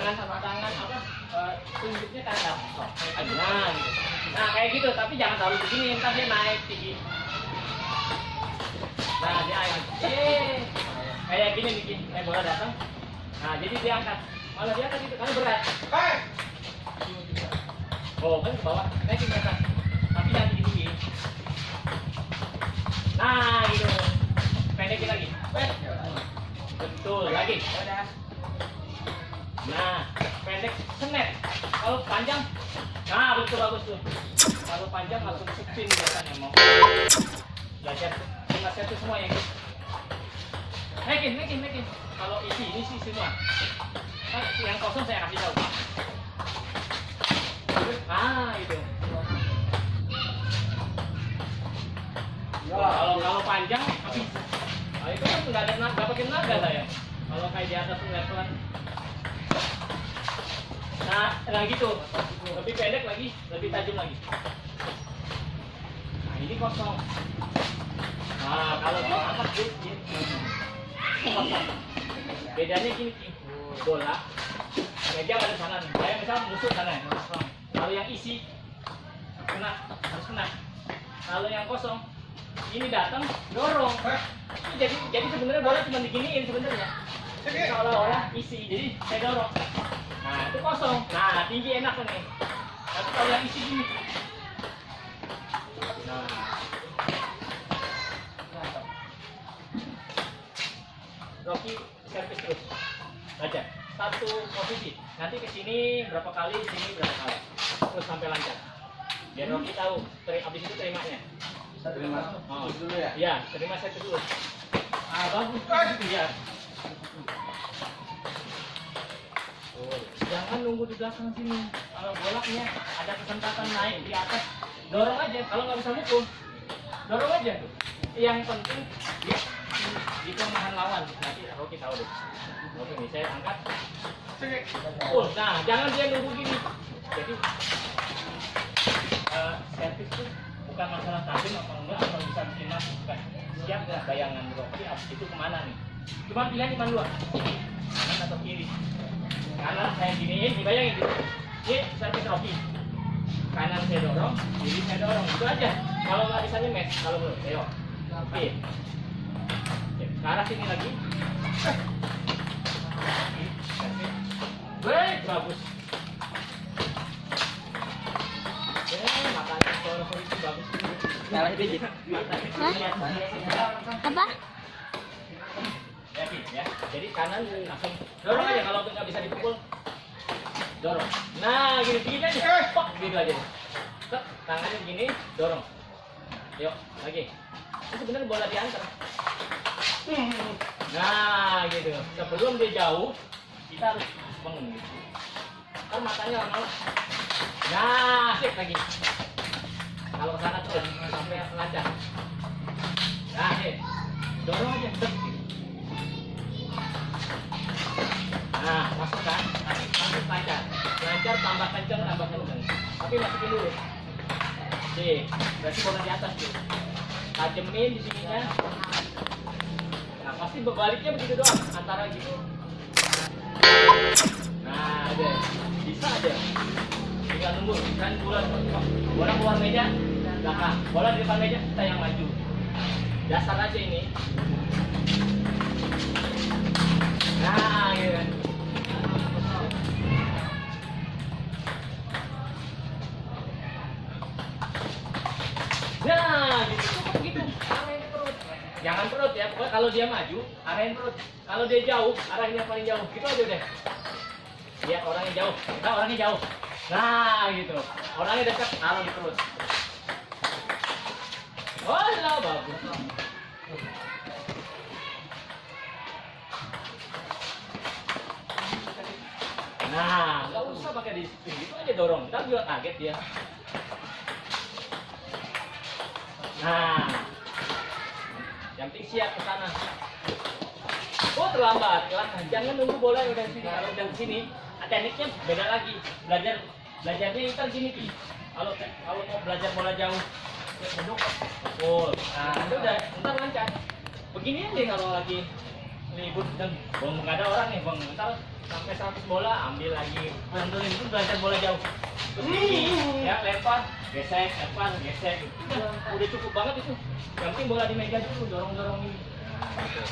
tangan sama tangan apa tunjuknya ke atas. Nah, gitu. Nah, kayak gitu, tapi jangan terlalu begini, ntar dia naik tinggi. Nah, dia angkat. Kayak gini nih, bola datang. Nah, jadi dia angkat. Malah dia angkat itu karena berat. Oh, kan ke bawah, naikin ke atas. Tapi jangan tinggi-tinggi. Nah, gitu. Pendekin lagi. Betul, lagi. Nah, pendek senet. Kalau panjang, nah betul bagus tuh. Kalau panjang langsung spin biasanya mau. Belajar nasihat itu semua yang naikin. Kalau ini semua. Kan yang kosong saya kasih tahu. Ah, itu. Kalau panjang, habis. Nah, itu kan nggak pakai naga saya. Kalau kayak di atas levelan. Nah gitu. Lebih pendek lagi, lebih tajam lagi. Nah, ini kosong. Nah, kalau dia angkat dia kosong. Bedanya gini, bola. Meja pada sana nih. Saya misal musuh sana ya. Kalau yang isi harus kena. Kalau yang kosong ini datang dorong. Jadi sebenarnya bola cuma diginiin sebenarnya. Seolah-olah isi. Jadi saya dorong. Nah, itu kosong. Nah, tinggi enak nih. Tapi kalau yang isi gini. Nah. Rocky servis terus. Baca. Satu posisi. Nanti ke sini berapa kali, sini berapa kali. Terus sampai lancar. Biar Rocky tahu. Habis itu terimanya. Terima dulu ya? Iya, terima servis dulu. Ah, bagus. Iya. Jangan nunggu di belakang sini. Kalau bolaknya ada kesempatan naik di atas, dorong aja. Kalau nggak bisa mukul, dorong aja. Yang penting dia di kelemahan lawan. Nanti Rocky tahu deh. Oke, nih saya angkat. Nah, jangan dia nunggu gini. Jadi servis itu bukan masalah tajam apa enggak, atau bisa bikin masuk. Bukan. Siap nggak bayangan Rocky? Abis itu kemana nih? Cuma pilihan cuma dua, kanan atau kiri. Kanan saya giniin, dibayangin gitu. Ini servis Rocky. Kanan saya dorong, kiri saya dorong. Itu aja. Kalau nggak bisa nyemes, kalau belum, ayo. Oke. Ke arah sini lagi. Baik, bagus. Makanya suara itu bagus. Salah dikit. Apa? Ya. Jadi kanan langsung dorong aja, kalau nggak bisa dipukul dorong. Nah, gini aja. Pak, gitu aja. Set, tangannya gini, dorong. Yuk, lagi. Ini sebenarnya bola diantar. Nah, gitu. Sebelum dia jauh, kita harus bangun gitu. Kan matanya lama-lama. Nah, sip lagi. Kalau ke sana terus sampai lancar. Nah, dorong aja. Set, gitu. Nah, masukkan, masuk lancar, tambah kencang. Tapi masukin dulu. Nih, berarti bola di atas tuh. Tajemin di sininya. Nah, pasti berbaliknya begitu doang, antara gitu. Nah, ada, bisa aja. Tinggal nunggu, kan bola keluar meja, belakang. Bola di depan meja, kita yang maju. Dasar aja ini. Nah, gitu. Nah, gitu. Arahin perut. Jangan perut ya. Kalau dia maju, arahin perut. Kalau dia jauh, arahin yang paling jauh. Gitu aja deh. Lihat orangnya jauh. Nah, orangnya jauh. Nah, gitu. Orangnya dekat, taruh di perut. Walah, bagus. Nah, nggak usah pakai disiplin, gitu aja dorong. Ntar juga kaget dia. Nah, yang penting siap ke sana. Oh, terlambat. Jangan nunggu bola yang dari sini. Kalau dari sini, tekniknya beda lagi. Belajarnya ntar gini Pi. Kalau mau belajar bola jauh, duduk. Oh, nah itu udah ntar lancar. Begini aja kalau lagi libur dan bang nggak ada orang nih bang, ntar sampai 100 bola ambil lagi, bantuin itu belajar bola jauh, terus tinggi, ya lempar, gesek, lempar, gesek, udah cukup banget itu. Yang penting bola di meja dulu, dorong ini. Nah, gitu.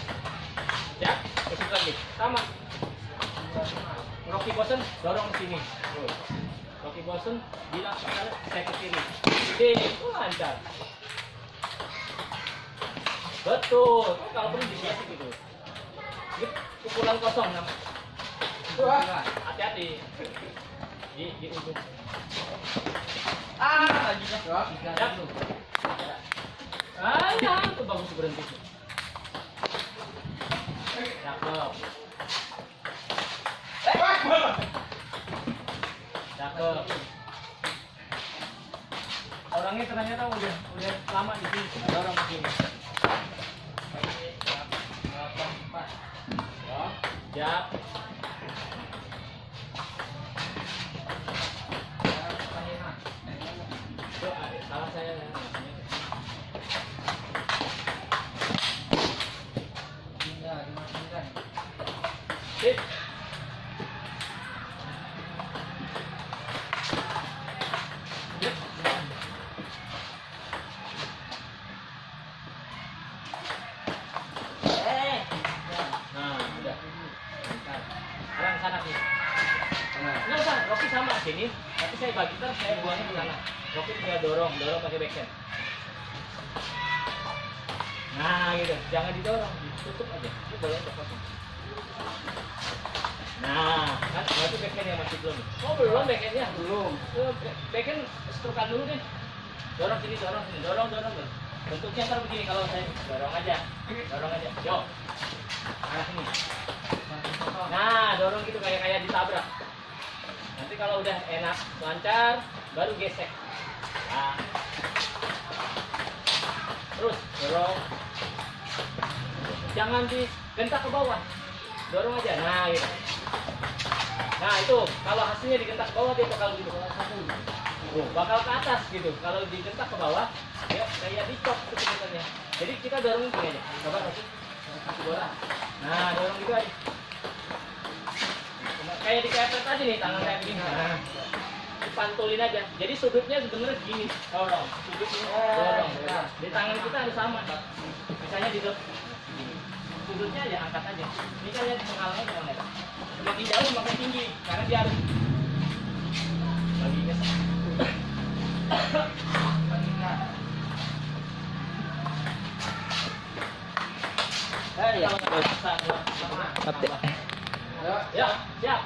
Ya, besok lagi, sama. Rocky Boston dorong ke sini. Tuh. Rocky Boston bilang saya ke kiri. Itu lancar. Betul. Kalau perlu dibiasi gitu. Ini pukulan kosong namanya. Hati-hati. Di ujung. Lagi ya. Ya, itu bagus berhenti. Cakep. Cakep. Orangnya ternyata udah lama di sini. Ada orang di sini. Ya. Itu salah saya. Sip. Nah, udah. Sekarang sana sih. Nggak usah, Rocky sama sini. Tapi saya bagi saya buangnya ke sana. Rocky tinggal dorong pakai backhand. Nah, gitu. Jangan didorong, ditutup aja. Itu bola udah kosong. Nah, kan berarti backhand yang masih belum. Oh, belum backhandnya? Belum. Backhand strukan dulu deh. Dorong sini. Bentuknya ntar begini kalau saya dorong aja. Yuk. Arah sini. Nah, dorong gitu kayak ditabrak. Nanti kalau udah enak, lancar, baru gesek. Nah. Terus dorong. Jangan digentak ke bawah. Dorong aja. Nah, gitu. Nah, itu kalau hasilnya digentak ke bawah dia bakal gitu. Bakal ke atas gitu. Kalau digentak ke bawah, ya kayak dicop itu sebenarnya. Jadi kita dorong gini aja. Coba kasih bola. Nah, dorong gitu aja. Kayak dikepet aja nih tangan kayak begini. Nah, dipantulin aja. Jadi sudutnya sebenarnya gini. Dorong. Sudutnya dorong. Di tangan kita harus sama. Misalnya di sudutnya aja angkat aja. Ini kan lihat penghalangnya jangan lihat. Semakin jauh makin tinggi karena dia harus baginya. Ya. Ya, siap.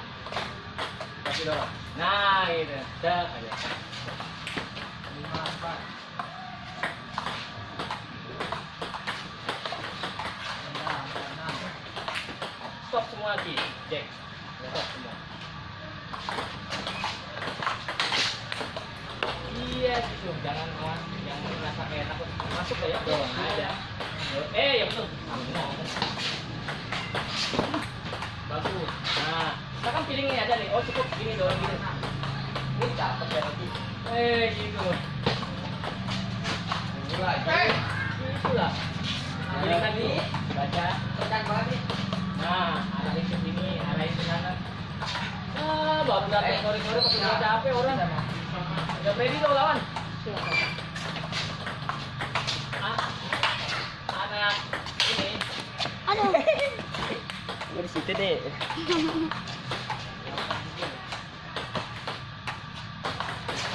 Kasih dorong. Nah, gitu. Dah aja. Stop semua lagi, Jack. Stop semua. Iya, gitu. Jangan merasa kayak takut. Masuk ya. Ada. Ya betul. Bagus. Nah, kita kan feelingnya ada nih. Oh cukup gini dorong gini. Nah, ini cakep ya lagi. Gitu. Itulah. Jadi kan nih baca. Tekan banget nih. Nah, arahin ke sini, arahin ke sana. Baru datang sore-sore pakai bola capek orang. Udah ready tuh lawan. Anak ini. Aduh. Di situ deh.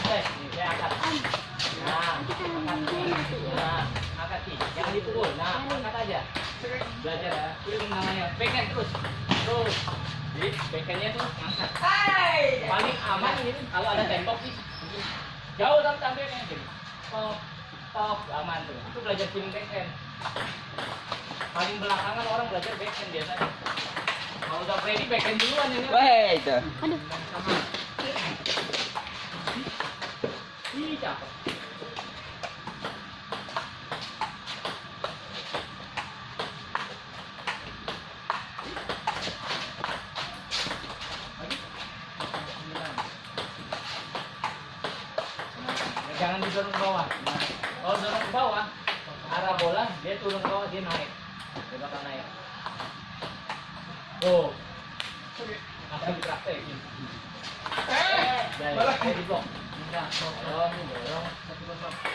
Saya angkat. Nah, angkat sih. Jangan dipukul. Nah, angkat aja. Belajar ya. Ini namanya backhand terus. Jadi backhandnya tuh angkat. Paling aman ini kalau ada tembok sih. Jauh tapi tampil kayak gini. Top, aman tuh. Itu belajar feeling backhand. Paling belakangan orang belajar backhand biasanya. Kalau udah ready backhand duluan ini. Wah, itu. Aduh. Ih, cakep. Jangan didorong ke bawah. Kalau dorong ke bawah, arah bola dia turun ke bawah, dia naik. Dia bakal naik. Oh. Akan dipraktekin. Malah di blok. Enggak, dorong, dorong, satu kosong.